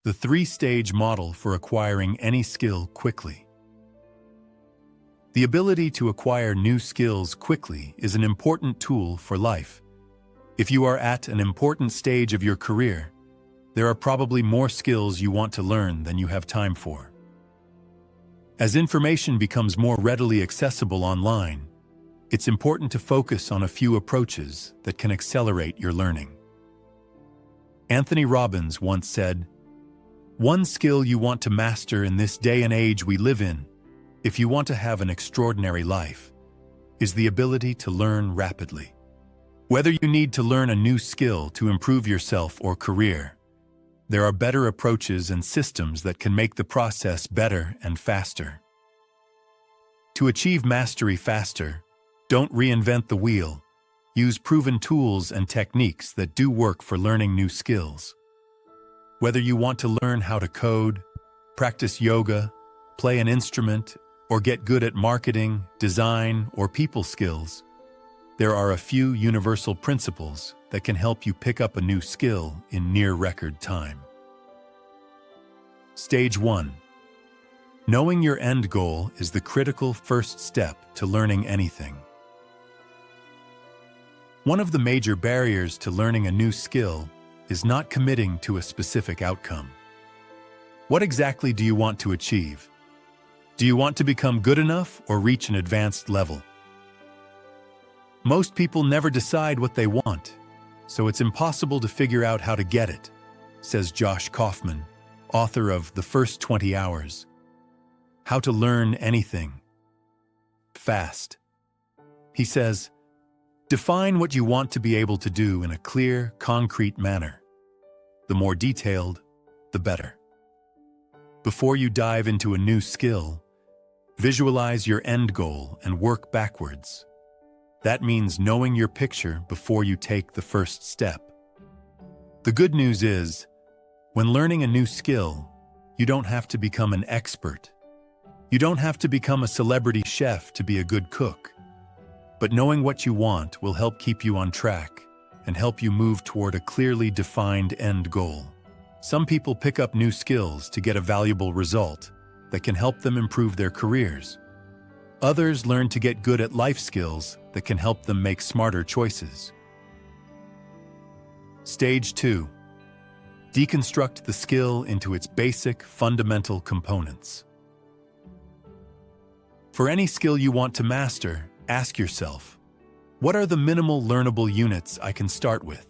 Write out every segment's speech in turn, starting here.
The three-stage model for acquiring any skill quickly. The ability to acquire new skills quickly is an important tool for life. If you are at an important stage of your career, there are probably more skills you want to learn than you have time for. As information becomes more readily accessible online, it's important to focus on a few approaches that can accelerate your learning. Anthony Robbins once said, "One skill you want to master in this day and age we live in, if you want to have an extraordinary life, is the ability to learn rapidly." Whether you need to learn a new skill to improve yourself or career, there are better approaches and systems that can make the process better and faster. To achieve mastery faster, don't reinvent the wheel. Use proven tools and techniques that do work for learning new skills. Whether you want to learn how to code, practice yoga, play an instrument, or get good at marketing, design, or people skills, there are a few universal principles that can help you pick up a new skill in near record time. Stage 1. Knowing your end goal is the critical first step to learning anything. One of the major barriers to learning a new skill is not committing to a specific outcome. What exactly do you want to achieve? Do you want to become good enough or reach an advanced level? Most people never decide what they want, so it's impossible to figure out how to get it, says Josh Kaufman, author of The First 20 Hours. How to Learn Anything Fast. He says, define what you want to be able to do in a clear, concrete manner. The more detailed, the better. Before you dive into a new skill, visualize your end goal and work backwards. That means knowing your picture before you take the first step. The good news is, when learning a new skill, you don't have to become an expert. You don't have to become a celebrity chef to be a good cook. But knowing what you want will help keep you on track and help you move toward a clearly defined end goal. Some people pick up new skills to get a valuable result that can help them improve their careers. Others learn to get good at life skills that can help them make smarter choices. Stage 2. Deconstruct the skill into its basic, fundamental components. For any skill you want to master, ask yourself, what are the minimal learnable units I can start with?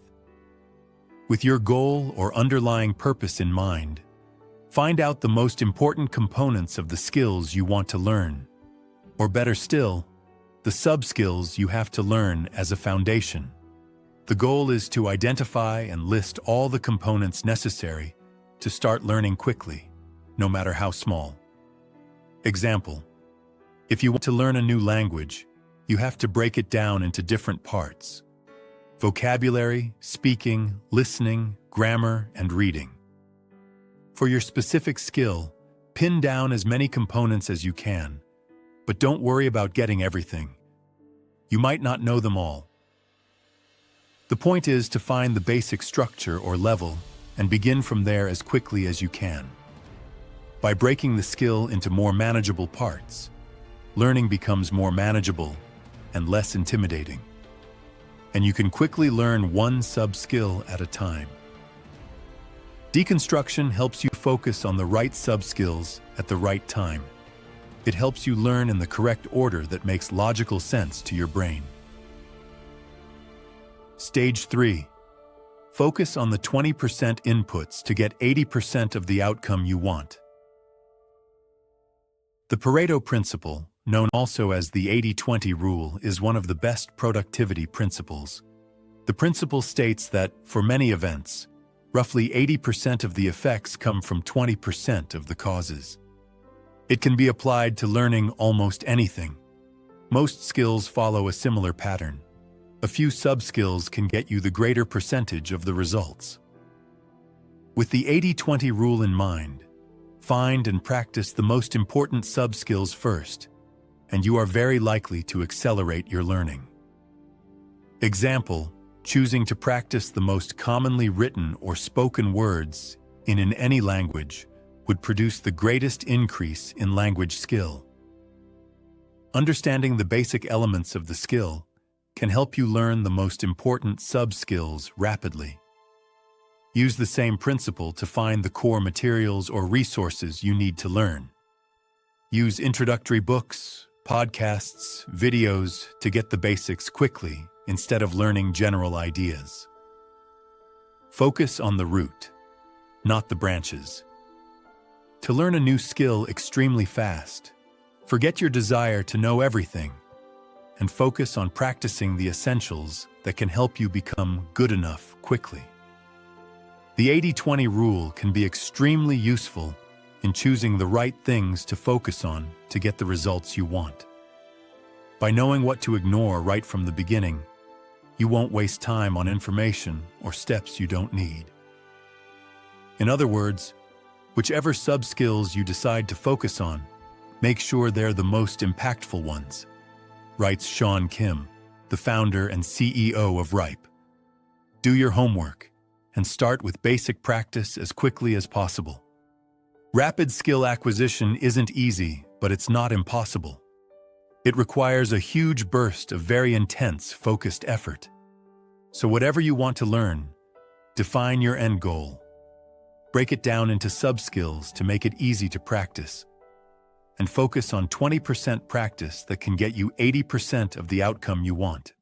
With your goal or underlying purpose in mind, find out the most important components of the skills you want to learn. Or better still, the sub-skills you have to learn as a foundation. The goal is to identify and list all the components necessary to start learning quickly, no matter how small. Example, if you want to learn a new language, you have to break it down into different parts: vocabulary, speaking, listening, grammar, and reading. For your specific skill, pin down as many components as you can, but don't worry about getting everything. You might not know them all. The point is to find the basic structure or level and begin from there as quickly as you can. By breaking the skill into more manageable parts, learning becomes more manageable and less intimidating. And you can quickly learn one sub-skill at a time. Deconstruction helps you focus on the right sub-skills at the right time. It helps you learn in the correct order that makes logical sense to your brain. Stage 3. Focus on the 20% inputs to get 80% of the outcome you want. The Pareto principle, known also as the 80-20 rule, is one of the best productivity principles. The principle states that, for many events, roughly 80% of the effects come from 20% of the causes. It can be applied to learning almost anything. Most skills follow a similar pattern. A few sub-skills can get you the greater percentage of the results. With the 80-20 rule in mind, find and practice the most important sub-skills first, and you are very likely to accelerate your learning. Example, choosing to practice the most commonly written or spoken words in any language would produce the greatest increase in language skill. Understanding the basic elements of the skill can help you learn the most important sub-skills rapidly. Use the same principle to find the core materials or resources you need to learn. Use introductory books, podcasts, videos to get the basics quickly instead of learning general ideas. Focus on the root, not the branches. To learn a new skill extremely fast, forget your desire to know everything and focus on practicing the essentials that can help you become good enough quickly. The 80-20 rule can be extremely useful in choosing the right things to focus on to get the results you want. By knowing what to ignore right from the beginning, you won't waste time on information or steps you don't need. In other words, whichever sub-skills you decide to focus on, make sure they're the most impactful ones, writes Sean Kim, the founder and CEO of Ripe. Do your homework and start with basic practice as quickly as possible. Rapid skill acquisition isn't easy, but it's not impossible. It requires a huge burst of very intense, focused effort. So whatever you want to learn, define your end goal. Break it down into sub-skills to make it easy to practice. And focus on 20% practice that can get you 80% of the outcome you want.